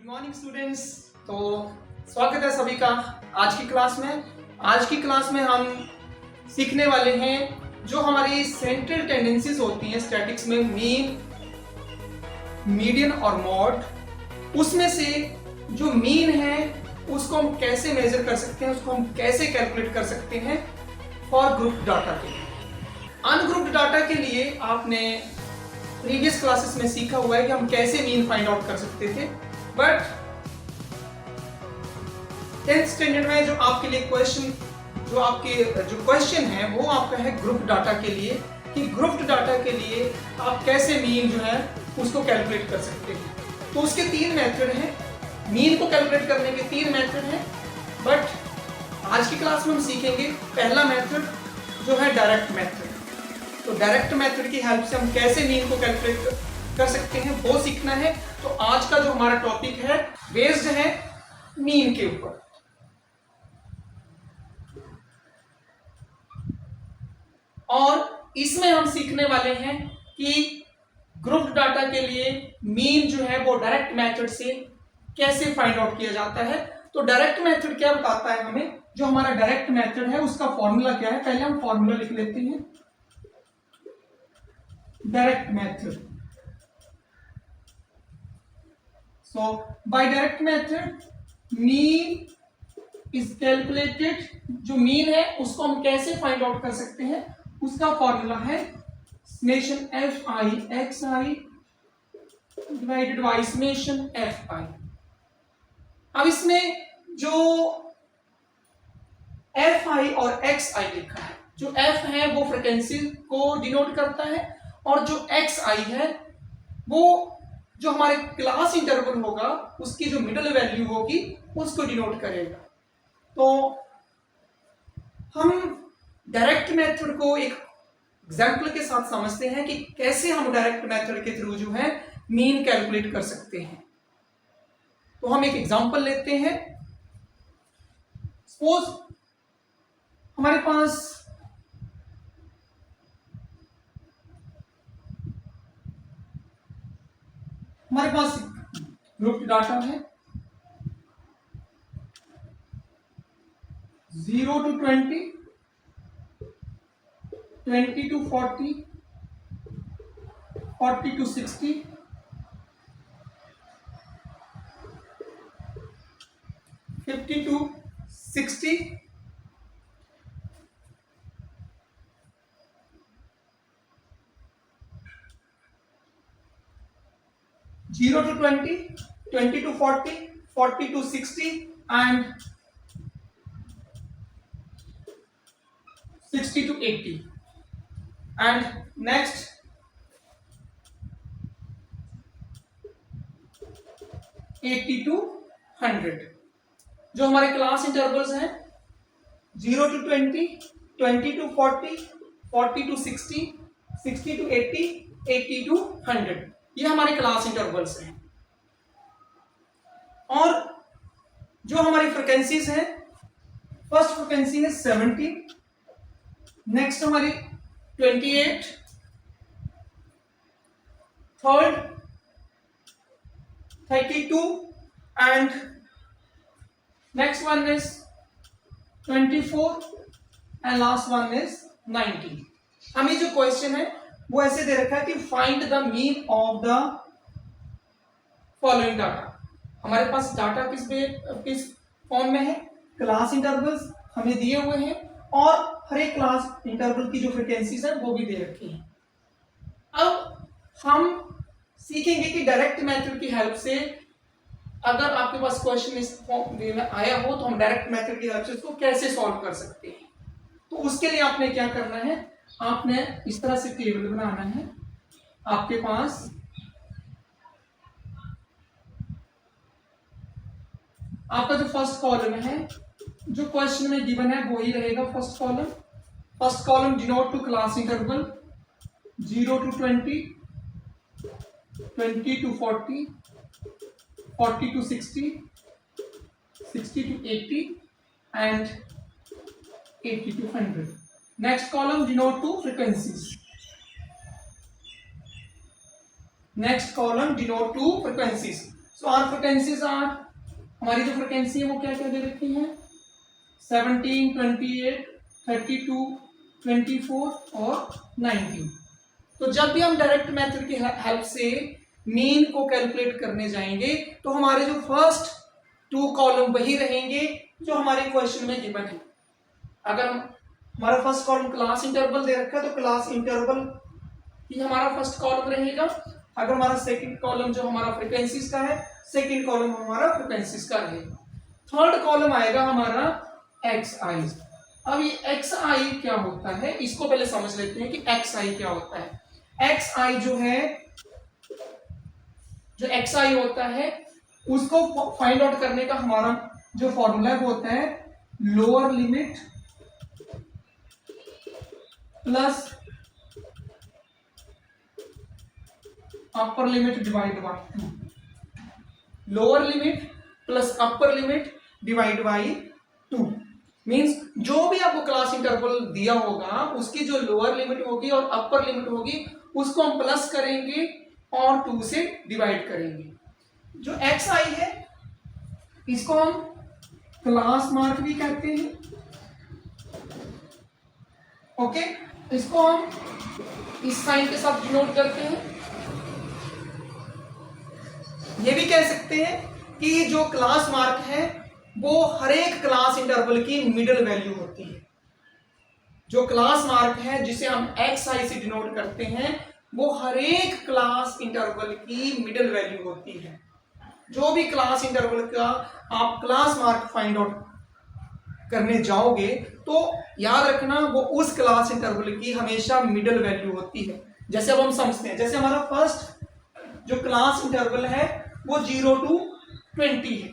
Good morning students. तो स्वागत है सभी का आज की क्लास में। आज की क्लास में हम सीखने वाले हैं जो हमारी सेंट्रल टेंडेंसीज होती हैं स्टैटिक्स में, मीन, मीडियन और मॉड। उसमें से जो मीन है उसको हम कैसे मेजर कर सकते हैं, उसको हम कैसे कैलकुलेट कर सकते हैं फॉर ग्रुप डाटा के लिए। अनग्रुप्ड डाटा के लिए आपने प्रीवियस क्लासेस में सीखा हुआ है कि हम कैसे मीन फाइंड आउट कर सकते थे, बट 10th स्टैंडर्ड में जो आपके लिए क्वेश्चन है वो आपका है ग्रुप डाटा के लिए, कि ग्रुप डाटा के लिए आप कैसे मीन जो है उसको कैलकुलेट कर सकते हैं। तो उसके 3 मेथड हैं, मीन को कैलकुलेट करने के 3 मेथड हैं, बट आज की क्लास में हम सीखेंगे पहला मेथड जो है डायरेक्ट मेथड। तो डायरेक्ट मेथड की हेल्प से हम कैसे मीन को कैलकुलेट कर सकते हैं वो सीखना है। तो आज का जो हमारा टॉपिक है बेस्ड है मीन के ऊपर। और इसमें हम सीखने वाले हैं कि ग्रुप डाटा के लिए मीन जो है वो डायरेक्ट मेथड से कैसे फाइंड आउट किया जाता है। तो डायरेक्ट मेथड क्या बताता है हमें, जो हमारा डायरेक्ट मेथड है उसका फॉर्मूला क्या है, पहले हम फॉर्मूला लिख लेते हैं। Direct method, so by direct method mean is calculated। जो मीन है उसको हम कैसे फाइंड आउट कर सकते हैं, उसका फॉर्मूला है summation F I x I divided by summation F I. अब इसमें जो एफ आई और एक्स आई लिखा है, जो एफ है वो फ्रीक्वेंसी को डिनोट करता है और जो एक्स आई है वो जो हमारे क्लास इंटरवल होगा उसकी जो मिडिल वैल्यू होगी उसको डिनोट करेगा। तो हम डायरेक्ट मेथड को एक एग्जांपल के साथ समझते हैं कि कैसे हम डायरेक्ट मेथड के थ्रू जो है मीन कैलकुलेट कर सकते हैं। तो हम एक एग्जांपल लेते हैं। सपोज हमारे पास ग्रुप डाटा है 0 to 20, 20 to 40, 40 to 60, 50 to 60, 0 to 20, 20 to 40, 40 to 60 and 60 to 80 and next 80 to 100। जो हमारे क्लास इंटरवल्स हैं 0 to 20, 20 to 40, 40 to 60, 60 to 80, 80 to 100, ये हमारे क्लास इंटरवल्स हैं। और जो हमारी फ्रीक्वेंसीज हैं, फर्स्ट फ्रीक्वेंसी है 70, नेक्स्ट हमारी 28, third 32 and next one is 24 and last one is 90। हमें जो क्वेश्चन है वो ऐसे दे रखा है कि find the mean of the following data. हमारे पास डाटा किस फॉर्म में है, क्लास इंटरवल्स हमें दिए हुए हैं और हर एक क्लास इंटरवल की जो फ्रीक्वेंसीज है वो भी दे रखी है। अब हम सीखेंगे कि डायरेक्ट मेथड की हेल्प से अगर आपके पास क्वेश्चन इस फॉर्म में आया हो तो हम डायरेक्ट मेथड की हेल्प से इसको कैसे सॉल्व कर सकते हैं। तो उसके लिए आपने क्या करना है, आपने इस तरह से टेबल बनाना है। आपके पास आपका जो फर्स्ट कॉलम है, जो क्वेश्चन में गिवन है वो ही रहेगा first column. First column denote to class interval 0 to 20, 20 to 40, 40 to 60, 60 to 80 and 80 to 100। Next column denote to frequencies। Next column denote to frequencies। So our frequencies are, हमारी जो frequency है वो क्या क्या दे रखी है, 17, 28, 32, 24 और 19। तो जब भी हम डायरेक्ट मेथड की हेल्प से मीन को कैलकुलेट करने जाएंगे तो हमारे जो फर्स्ट 2 कॉलम वही रहेंगे जो हमारे क्वेश्चन में गिवन है। अगर हमारा फर्स्ट कॉलम क्लास इंटरवल दे रखा है तो क्लास इंटरवल ही हमारा फर्स्ट कॉलम रहेगा। अगर हमारा सेकंड कॉलम जो हमारा फ्रीक्वेंसीज का है, सेकंड कॉलम हमारा फ्रीक्वेंसीज का रहेगा। थर्ड कॉलम आएगा हमारा एक्स आई। अब ये एक्स आई क्या होता है इसको पहले समझ लेते हैं कि एक्स आई क्या होता है। एक्स आई जो है, जो एक्स आई होता है उसको फाइंड आउट करने का हमारा जो फॉर्मूला होता है lower limit plus upper limit divide by 2। Lower limit plus upper limit divide by 2 means जो भी आपको क्लास इंटरवल दिया होगा उसकी जो लोअर लिमिट होगी और अपर लिमिट होगी उसको हम प्लस करेंगे और 2 से डिवाइड करेंगे। जो एक्स आई है इसको हम क्लास मार्क भी कहते हैं। ओके, इसको हम इस साइन के साथ डिनोट करते हैं। ये भी कह सकते हैं कि जो क्लास मार्क है वो हर एक क्लास इंटरवल की मिडिल वैल्यू होती है। जो क्लास मार्क है जिसे हम एक्स आई से डिनोट करते हैं वो हर एक क्लास इंटरवल की मिडिल वैल्यू होती है। जो भी क्लास इंटरवल का आप क्लास मार्क फाइंड आउट करने जाओगे तो याद रखना वो उस क्लास इंटरवल की हमेशा मिडिल वैल्यू होती है। जैसे अब हम समझते हैं, जैसे हमारा फर्स्ट जो क्लास इंटरवल है वो 0 to 20 है,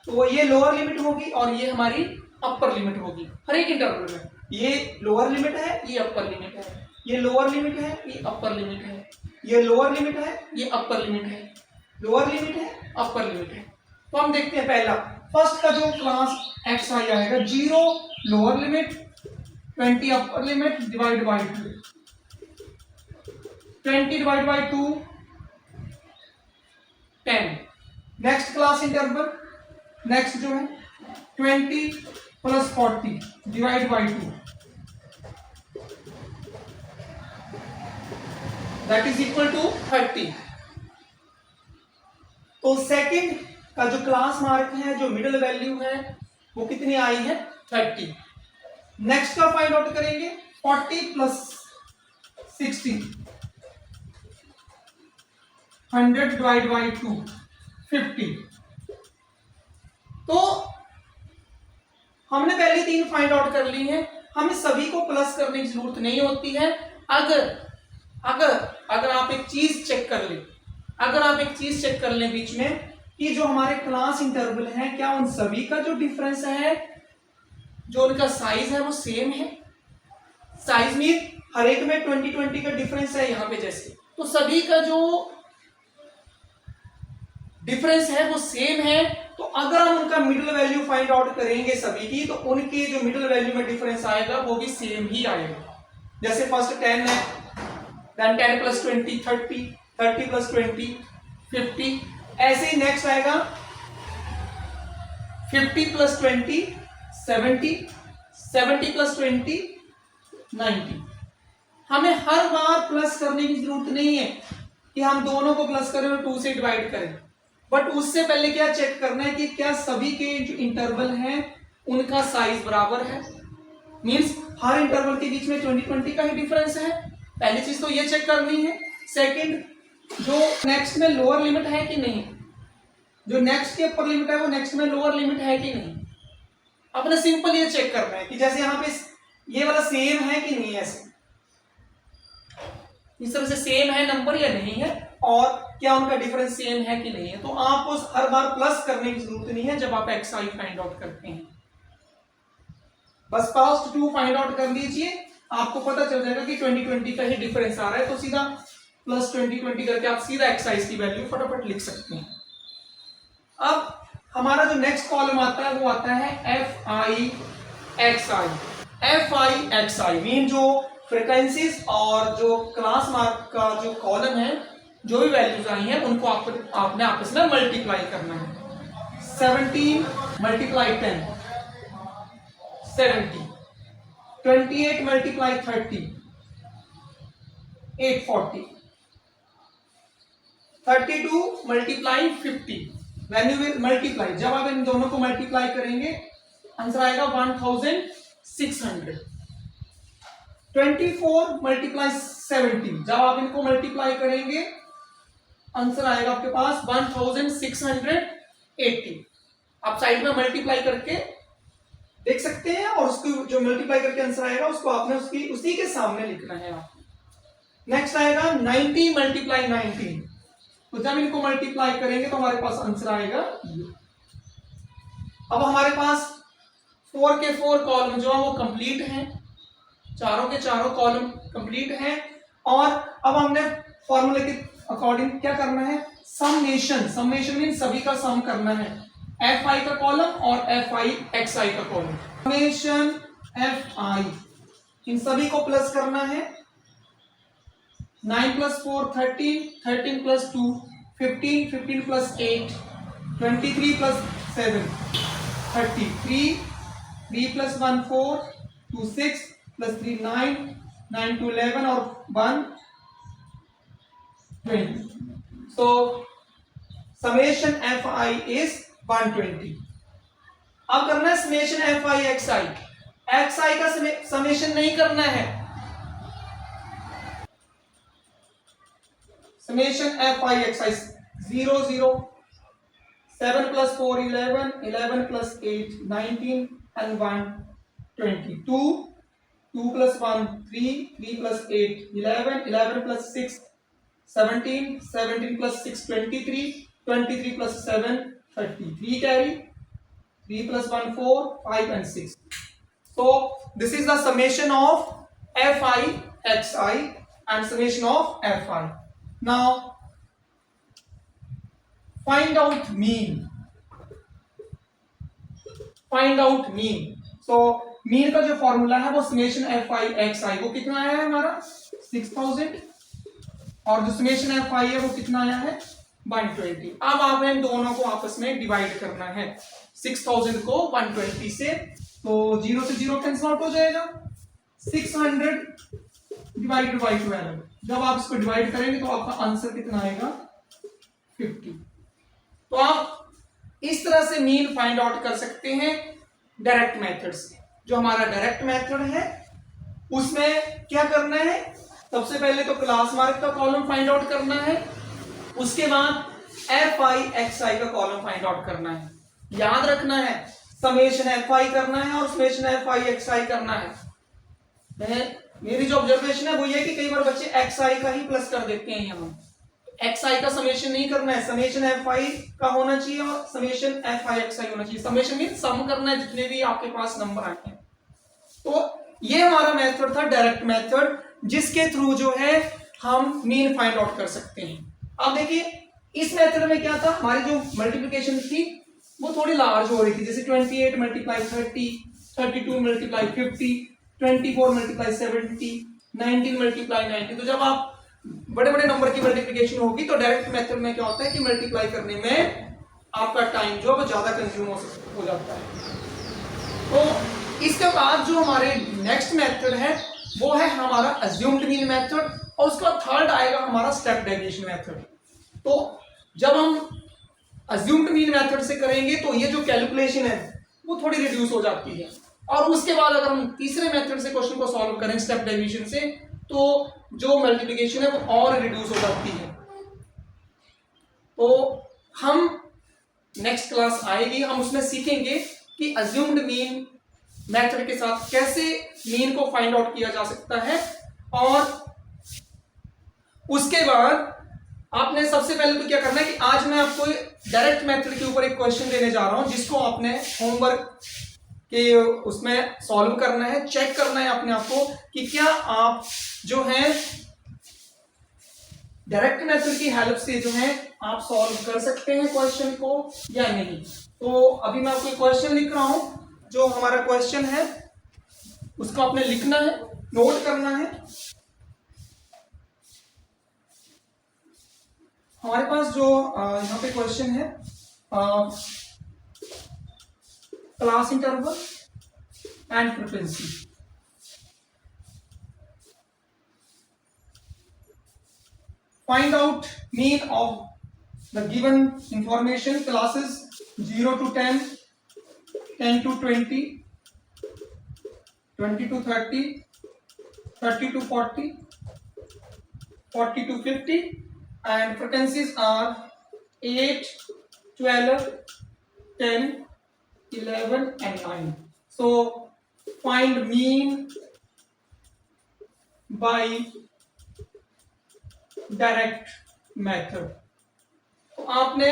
तो ये लोअर लिमिट होगी और ये हमारी अपर लिमिट होगी हर एक इंटरवल में। ये लोअर लिमिट है, ये अपर लिमिट है, ये लोअर लिमिट है, ये अपर लिमिट है, ये लोअर लिमिट है, ये अपर लिमिट है, लोअर लिमिट है, अपर लिमिट है। तो हम देखते हैं पहला फर्स्ट का जो क्लास एक्स आई आएगा 0 lower limit 20 upper limit divide by 2, 20 divide by 2 10। Next class interval next जो है 20 plus 40 divide by 2 that is equal to 30। तो सेकंड का जो क्लास मार्क है, जो मिडिल वैल्यू है वो कितनी आई है 30। नेक्स्ट का फाइंड आउट करेंगे 40 प्लस 60 100 डिवाइड बाई 2 50। तो हमने पहले 3 फाइंड आउट कर ली हैं, हमें सभी को प्लस करने की जरूरत नहीं होती है। अगर आप एक चीज चेक कर ले, अगर आप एक चीज चेक कर लें बीच में कि जो हमारे क्लास इंटरवल है क्या उन सभी का जो डिफरेंस है, जो उनका साइज है वो सेम है। साइज मीन हर एक में 20-20 का डिफरेंस है यहाँ पे जैसे, तो सभी का जो डिफरेंस है वो सेम है। तो अगर हम उनका मिडिल वैल्यू फाइंड आउट करेंगे सभी की, तो उनकी जो मिडिल वैल्यू में डिफरेंस आएगा वो भी सेम ही आएगा। जैसे फर्स्ट 10 है, देन 10 प्लस 20 30, 30 प्लस 20 50। ऐसे ही नेक्स्ट आएगा 50 प्लस 20 70, 70 प्लस 20 90। हमें हर बार प्लस करने की जरूरत नहीं है कि हम दोनों को प्लस करें और 2 से डिवाइड करें, बट उससे पहले क्या चेक करना है कि क्या सभी के जो इंटरवल हैं उनका साइज बराबर है। मींस हर इंटरवल के बीच में 20-20 का ही डिफरेंस है। पहली चीज तो ये चेक करनी है। सेकंड, जो नेक्स्ट में लोअर लिमिट है कि नहीं, जो नेक्स्ट की अपर लिमिट है वो नेक्स्ट में लोअर लिमिट है कि नहीं। अपने सिंपल ये चेक करना है कि जैसे यहाँ पे ये वाला सेम है कि नहीं, ऐसे इस तरह से सेम है नंबर या नहीं है, और क्या उनका डिफरेंस सेम है कि नहीं है। तो आपको हर बार प्लस करने की जरूरत नहीं है जब आप एक्स आई फाइंड आउट करते हैं। बस फर्स्ट 2 फाइंड आउट कर लीजिए, आपको पता चल जाएगा कि 20-20 का ही डिफरेंस आ रहा है, तो सीधा प्लस 20-20 करके आप सीधा एक्स आई की वैल्यू फटाफट लिख सकते हैं। अब हमारा जो नेक्स्ट कॉलम आता है वो आता है F I x I. F I x I mean जो फ्रीक्वेंसीज और जो क्लास मार्क का जो कॉलम है जो भी वैल्यूज आई हैं उनको आपने आपस में मल्टीप्लाई करना है। 17 multiply 10 70, 28 multiply 30 840, 32 multiply 50। When you will multiply, जब आप इन दोनों को मल्टीप्लाई करेंगे आंसर आएगा 1600। 24 मल्टीप्लाई 70, जब आप इनको मल्टीप्लाई करेंगे आंसर आएगा आपके पास 1680। आप साइड में मल्टीप्लाई करके देख सकते हैं, और उसको जो मल्टीप्लाई करके आंसर आएगा उसको आपने उसी के सामने लिखना है। आप नेक्स्ट आएगा 90 मल्टीप्लाई 19, तो जब इनको मल्टीप्लाई करेंगे तो हमारे पास आंसर आएगा ये। अब हमारे पास 4 के 4 कॉलम जो है वो कंप्लीट हैं, चारों के चारों कॉलम कंप्लीट हैं। और अब हमने फॉर्मूले के अकॉर्डिंग क्या करना है, समेशन। समेशन मीन सभी का सम करना है, एफ आई का कॉलम और एफ आई एक्स आई का कॉलम। समेशन एफ आई, इन सभी को प्लस करना है। 9 + 4 13, 13 + 2 15, 15 + 8 23 + 7 33, 3 + 1 4 2 6 + 3 9 9 to 11 और 1 20। So summation fi is 120। अब करना है समेशन fi xi। xi का समेशन नहीं करना है, summation fi xi 0 0, 7 + 4 11, 11 + 8 19 and 1 22, 2 + 1 3, 3 + 8 11, 11 + 6 17, 17 + 6 23, 23 + 7 33 carry, 3 + 1 4 5 and 6। So this is the summation of fi xi and summation of fi। Now find out mean। find out mean। So mean का जो formula है वो summation fi xi, वो कितना आया है हमारा 6000, और जो समेशन fi है वो कितना आया है 120। अब आपने इन दोनों को आपस में डिवाइड करना है, 6000 को 120 से, तो 0 से 0 कैंसिल आउट हो जाएगा। 600 डिवाइडेड बाई 12, जब आप इसको डिवाइड करेंगे तो आपका आंसर कितना आएगा 50। तो आप इस तरह से मीन फाइंड आउट कर सकते हैं डायरेक्ट मेथड से। जो हमारा डायरेक्ट मेथड है उसमें क्या करना है, सबसे पहले तो क्लास मार्क का कॉलम फाइंड आउट करना है, उसके बाद एफ आई एक्स आई का कॉलम फाइंड आउट करना है। याद रखना है समेशन एफ आई करना है और समेशन एफ आई एक्स आई करना है। मेरी जो ऑब्जर्वेशन है वो ये कि कई बार बच्चे एक्स आई का ही प्लस कर देते हैं, यहाँ एक्स आई का समेशन नहीं करना है, समेशन एफ आई का होना चाहिए और समेशन एफ आई एक्स आई होना चाहिए। समेशन मीन सम करना है जितने भी आपके पास नंबर आए हैं। तो ये हमारा मेथड था डायरेक्ट मेथड, जिसके थ्रू जो है हम मीन फाइंड आउट कर सकते हैं। अब देखिए इस मेथड में क्या था, हमारी जो मल्टीप्लिकेशन थी वो थोड़ी लार्ज हो रही थी, जैसे 28 मल्टीप्लाई 30, 32 मल्टीप्लाई 50, 24 मल्टीप्लाई 70, 19 मल्टीप्लाई 90। तो जब आप बड़े बड़े नंबर की मल्टीप्लिकेशन होगी तो डायरेक्ट मेथड में क्या होता है कि मल्टीप्लाई करने में आपका टाइम जो है ज्यादा कंज्यूम हो जाता है। तो इसके बाद जो हमारे नेक्स्ट मेथड है वो है हमारा अज्यूम्ड मीन मेथड, और उसका थर्ड आएगा हमारा स्टेप डेविएशन मेथड। तो जब हम अज्यूम्ड मीन मेथड से करेंगे तो ये जो कैलकुलेशन है वो थोड़ी रिड्यूस हो जाती है, और उसके बाद अगर हम तीसरे मेथड से क्वेश्चन को सॉल्व करें स्टेप डेविएशन से तो जो मल्टीप्लिकेशन है वो और रिड्यूस हो जाती है। तो हम नेक्स्ट क्लास आएगी, हम उसमें सीखेंगे कि अज्यूम्ड मीन मेथड के साथ कैसे मीन को फाइंड आउट किया जा सकता है। और उसके बाद आपने सबसे पहले तो क्या करना है कि आज मैं आपको डायरेक्ट मेथड के ऊपर एक क्वेश्चन देने जा रहा हूं, जिसको आपने होमवर्क के उसमें सॉल्व करना है, चेक करना है अपने आप को कि क्या आप जो है डायरेक्ट मेथड की हेल्प से जो है आप सॉल्व कर सकते हैं क्वेश्चन को या नहीं। तो अभी मैं आपको क्वेश्चन लिख रहा हूं, जो हमारा क्वेश्चन है उसको आपने लिखना है, नोट करना है। हमारे पास जो यहाँ पे क्वेश्चन है, class interval and frequency. Find out mean of the given information classes 0 to 10, 10 to 20, 20 to 30, 30 to 40, 40 to 50, and frequencies are 8, 12, 10, 11 and 9. So find mean by direct method. तो आपने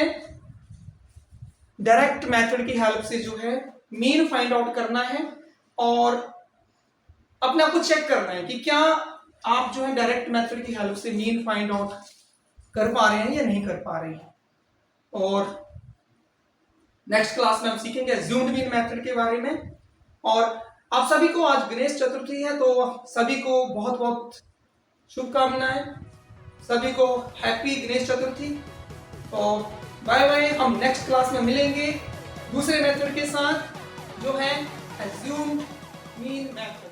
डायरेक्ट मेथड की हेल्प से जो है mean find out करना है और अपने आप को चेक करना है कि क्या आप जो है डायरेक्ट मेथड की हेल्प से मीन फाइंड आउट कर पा रहे हैं या नहीं कर पा रहे हैं। और नेक्स्ट क्लास में हम सीखेंगे अज्यूम्ड मीन मेथड के बारे में। और आप सभी को आज गणेश चतुर्थी है, तो सभी को बहुत बहुत शुभकामनाएं, सभी को हैप्पी गणेश चतुर्थी। तो बाय बाय, हम नेक्स्ट क्लास में मिलेंगे दूसरे मेथड के साथ जो है अज्यूम्ड मीन मेथड।